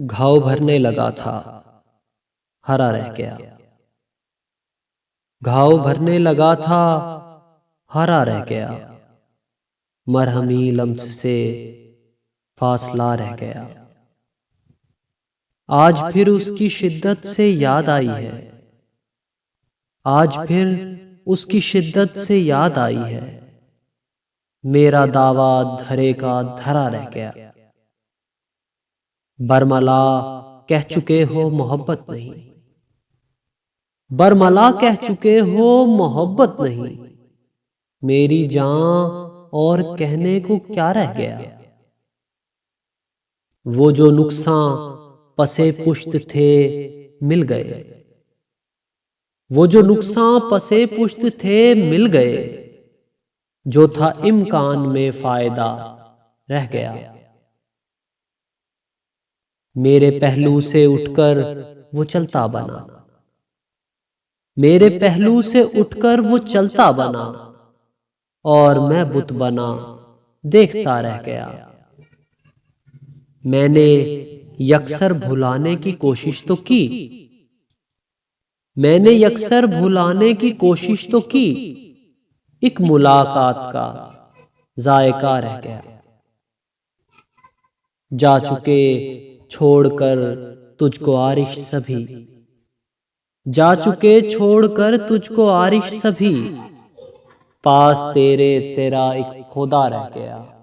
घाव भरने लगा था, हरा रह गया। घाव भरने लगा था, हरा रह गया। मरहमी लम्स से फासला रह गया। आज फिर उसकी शिद्दत से याद आई है। आज फिर उसकी शिद्दत से याद आई है। मेरा दावा धरे का धरा रह गया। बरमला कह चुके हो मोहब्बत नहीं। बरमला कह चुके हो मोहब्बत नहीं। मेरी जान और कहने को क्या रह गया। वो जो नुकसान पसे पुश्त थे मिल गए। वो जो नुकसान पसे पुश्त थे मिल गए। जो था इम्कान में फायदा रह गया। मेरे पहलू से उठकर वो चलता बना। मेरे पहलू से उठकर वो चलता बना। और मैं बुत बना देखता रह गया। मैंने यकसर भुलाने की कोशिश तो की। मैंने यकसर भुलाने की कोशिश तो की। एक मुलाकात का जायका रह गया। जा चुके छोड़कर तुझको आरिश सभी। जा चुके छोड़कर तुझको आरिश सभी। पास तेरे तेरा एक खुदा रह गया।